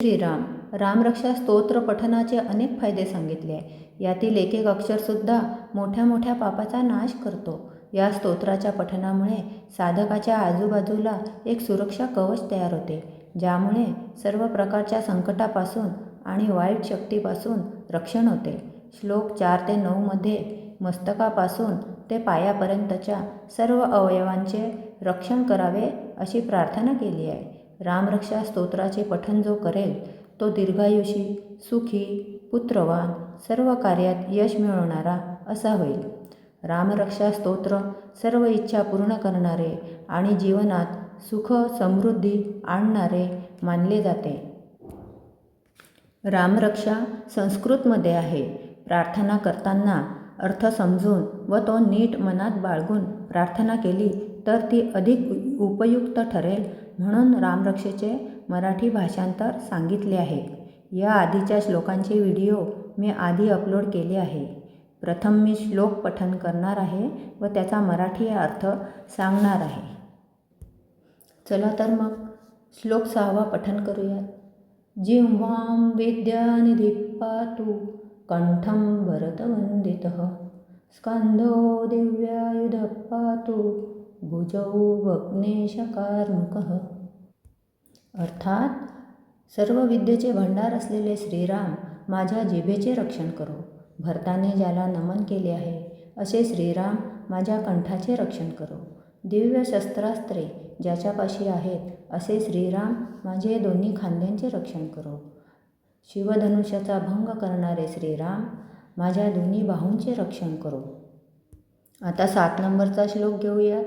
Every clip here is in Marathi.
श्रीराम रामरक्षा स्तोत्र पठनाचे अनेक फायदे सांगितले आहे. यातील एक एक अक्षरसुद्धा मोठ्या मोठ्या पापाचा नाश करतो. या स्तोत्राच्या पठनामुळे साधकाच्या आजूबाजूला एक सुरक्षा कवच तयार होते, ज्यामुळे सर्व प्रकारच्या संकटापासून आणि वाईट शक्तीपासून रक्षण होते. श्लोक 4 ते 9 मध्ये मस्तकापासून ते पायापर्यंतच्या सर्व अवयवांचे रक्षण करावे अशी प्रार्थना केली आहे. रामरक्षा स्तोत्राचे पठण जो करेल तो दीर्घायुषी, सुखी, पुत्रवान, सर्व कार्यात यश मिळवणारा असा होईल. रामरक्षा स्तोत्र सर्व इच्छा पूर्ण करणारे आणि जीवनात सुख समृद्धी आणणारे मानले जाते. रामरक्षा संस्कृतमध्ये आहे. प्रार्थना करताना अर्थ समजून व तो नीट मनात बाळगून प्रार्थना केली तर ती अधिक उपयुक्त ठरेल, म्हणून रामरक्षेचे मराठी भाषांतर सांगितले आहे. या आधीच्या श्लोकांचे व्हिडिओ मी आधी अपलोड केले आहे. प्रथम मी श्लोक पठण करणार आहे व त्याचा मराठी अर्थ सांगणार आहे. चला तर मग श्लोक 6 पठण करूयात. जिह्वां विद्यानिधी पातु कंठं भरतवंदितः स्कंधो दिव्यायुधः पातु भुजौ वग्नेशकार्मुकः. अर्थात सर्व विद्येचे भंडार असलेले श्रीराम माझ्या जिभेचे रक्षण करो. भरताने ज्याला नमन केले आहे असे श्रीराम माझ्या कंठाचे रक्षण करो. दिव्य शस्त्रास्त्रे ज्याच्यापाशी आहेत असे श्रीराम माझे दोन्ही खांद्यांचे रक्षण करो. शिवधनुष्याचा भंग करणारे श्रीराम माझ्या दोन्ही बाहूंचे रक्षण करो. आता 7 नंबरचा श्लोक घेऊयात.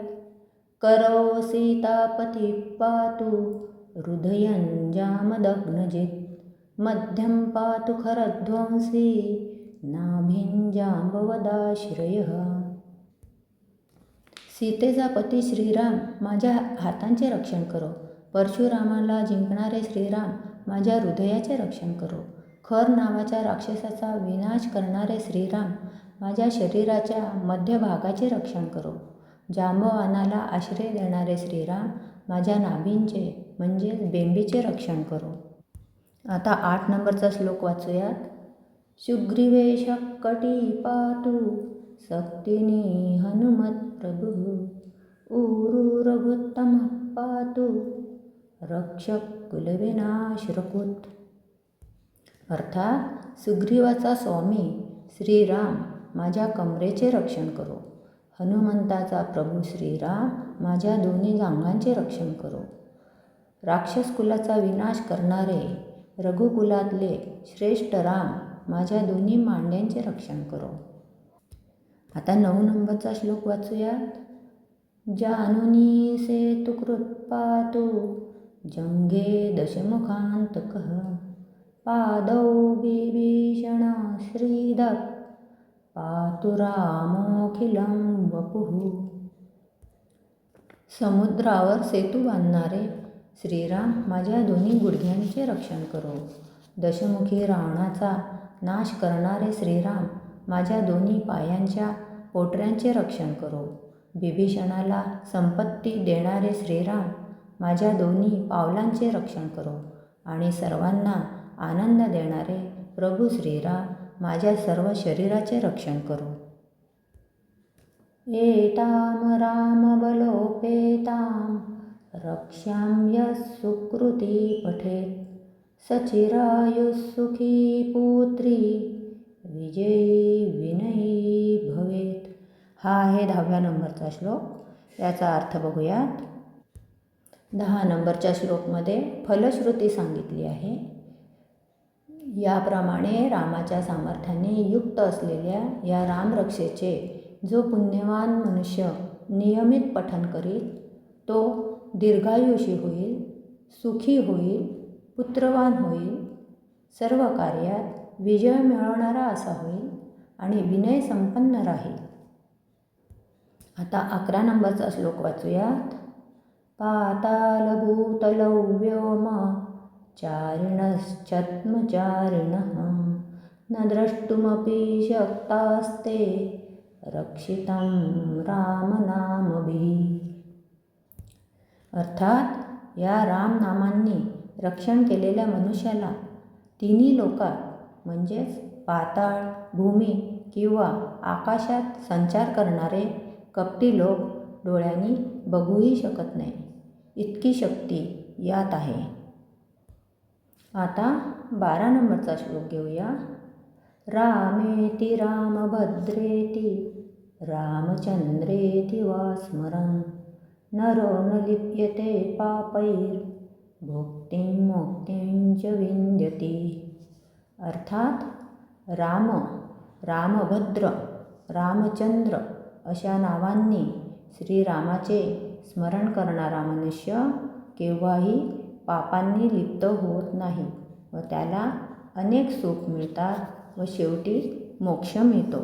करो सीतापती पातु हृदयं जामदग्नजित् मध्यं पातु खरध्वंसी नाभिं जांबवदाश्रयः. सीतेचा पती श्रीराम माझ्या हातांचे रक्षण करो. परशुरामाला जिंकणारे श्रीराम माझ्या हृदयाचे रक्षण करो. खर नावाच्या राक्षसाचा विनाश करणारे श्रीराम माझ्या शरीराच्या मध्यभागाचे रक्षण करो. जांबवानाला आश्रय देणारे श्रीराम माझ्या नाभींचे म्हणजेच बेंबीचे रक्षण करो. आता 8 नंबरचा श्लोक वाचूयात. सुग्रीवेश कटी पातु सक्तिनी हनुमत प्रभु ऊरू रघुत्तम पातु रक्षक कुलविनाशरकुत. अर्थात सुग्रीवाचा स्वामी श्रीराम माझ्या कमरेचे रक्षण करो. हनुमंताचा प्रभू श्रीराम माझ्या दोन्ही जांघांचे रक्षण करो. राक्षस कुलाचा विनाश करणारे रघुकुलातले श्रेष्ठ राम माझ्या दोन्ही मांड्यांचे रक्षण करो. आता 9 नंबरचा श्लोक वाचूयात. जानुनी सेतुकृत पातु जंघे दशमुखांतकः पादौ बिभीषण श्रीदत् पातु रामोऽखिलं वपुः. समुद्रावर सेतू बांधणारे श्रीराम माझ्या दोन्ही गुडघ्यांचे रक्षण करो. दशमुखी रावणाचा नाश करणारे श्रीराम माझ्या दोन्ही पायांच्या पोटऱ्यांचे रक्षण करो. बिभीषणाला संपत्ती देणारे श्रीराम माझ्या दोन्ही पावलांचे रक्षण करो. आणि सर्वांना आनंद देणारे प्रभू श्रीराम माझ्या सर्व शरीराचे रक्षण करो. एतां रामबलोपेतां रक्ष्यां यः सुकृती पठेत् सचिरायुः सुखी पुत्री विजयी विनयी भवेत्. हा आहे 10व्या नंबरचा श्लोक. याचा अर्थ बघूयात. 10 नंबरच्या श्लोकमध्ये फलश्रुती सांगितली आहे. याप्रमाणे रामाच्या सामर्थ्याने युक्त असलेल्या या रामरक्षेचे जो पुण्यवान मनुष्य नियमित पठण करील तो दीर्घायुषी होईल, सुखी होईल, पुत्रवान होईल, सर्व कार्यात विजय मिळवणारा असा होईल आणि विनय संपन्न राहील. आता 11 नंबरचा श्लोक वाचूयात. पातालभूतलौ व्योम चारिणश्चत्मचारिणः न द्रष्टुमपि शक्तास्ते रक्षितं रामनामभिः. अर्थात या रामनामांनी रक्षण केलेल्या मनुष्याला तिन्ही लोकात म्हणजेच पाताळ, भूमी किंवा आकाशात संचार करणारे कपटी लोक डोळ्यांनी बघूही शकत नाही, इतकी शक्ती यात आहे. आता 12 नंबरचा श्लोक घेऊया. रामेति रामभद्रेति रामचंद्रेति वा स्मरन् नरो न लिप्यते पापैर् भुक्तिं मुक्तिं च विंदती. अर्थात राम, रामभद्र, रामचंद्र अशा नावांनी श्रीरामाचे स्मरण करणारा मनुष्य केव्हाही पापांनी लिप्त होत नाही व त्याला अनेक सुख मिळतात व शेवटी मोक्ष मिळतो.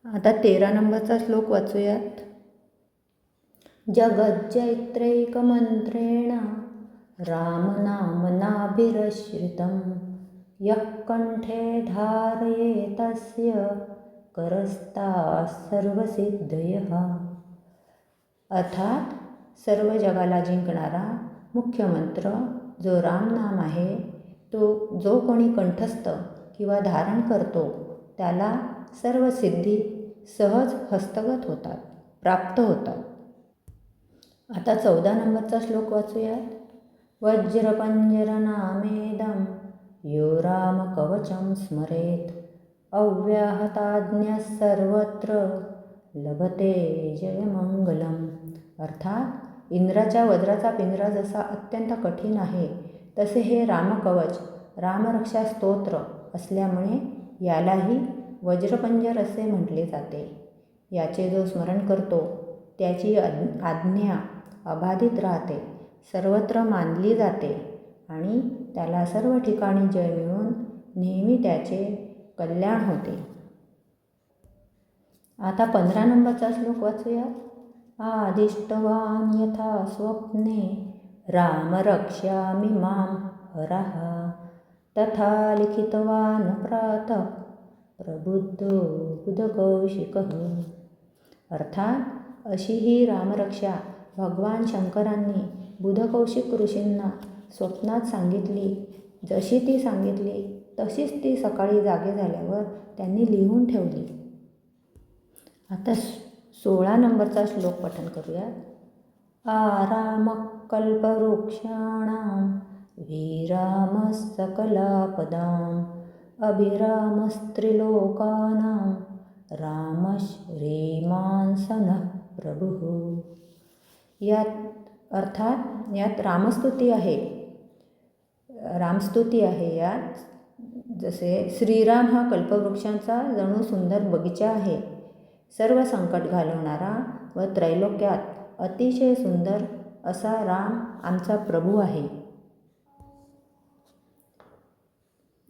आता 13 नंबरचा श्लोक वाचूयात. जगज्जैत्रैकमंत्रेण रामनामनाभिरश्रितं यः कंठे धारयेतस्य करस्ताः सर्वसिद्धयः. अर्थात सर्व जगाला जिंकणारा मुख्य मंत्र जो रामनाम आहे, तो जो कोणी कंठस्थ किंवा धारण करतो त्याला सर्व सिद्धी सहज हस्तगत होतात, प्राप्त होतात. आता 14 नंबरचा श्लोक वाचूयात. वज्रपंजरनामेदं यो रामकवचं स्मरेत् अव्याहताज्ञः सर्वत्र लभते जयमंगलम्. अर्थात इंद्राच्या वज्राचा पिंजरा जसा अत्यंत कठीण आहे, तसे हे रामकवच रामरक्षा स्तोत्र असल्यामुळे यालाही वज्रपंजर असे म्हटले जाते. याचे जो स्मरण करतो त्याची आज्ञा अबाधित राहते, सर्वत्र मानली जाते आणि त्याला सर्व ठिकाणी जय मिळून नेहमी त्याचे कल्याण होते. आता 15 नंबरचा श्लोक वाचूया. आदिष्टवान् यथा स्वप्ने रामरक्ष्यामि मां हरः तथा लिखितवान् प्रातः प्रबुद्धो बुधकौशिकः. अर्थात अशी ही रामरक्षा भगवान शंकरांनी बुधकौशिक ऋषींना स्वप्नात सांगितली. जशी ती सांगितली तशीच ती सकाळी जागे झाल्यावर त्यांनी लिहून ठेवली. आता 16 नंबरचा श्लोक पठण करूया. आरामः कल्पवृक्षाणां विरामः सकलापदां अभिरामस्त्रिलोकानां रामः श्रीमान् सनः प्रभुः. यात रामस्तुती आहे, रामस्तुती आहे. यात जसे श्रीराम हा कल्पवृक्षांचा जणू सुंदर बगीचा आहे, सर्व संकट घालवणारा व त्रैलोक्यात अतिशय सुंदर असा राम आमचा प्रभू आहे.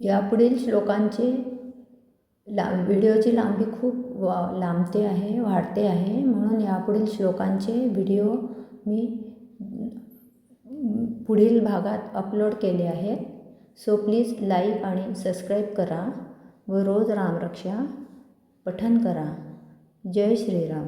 यापुढील श्लोकांचे व्हिडिओची लांबी खूप वाढते आहे, म्हणून यापुढील श्लोकांचे व्हिडिओ मी पुढील भागात अपलोड केले आहेत. सो प्लीज लाईक आणि सबस्क्राईब करा व रोज रामरक्षा पठण करा. जय श्रीराम.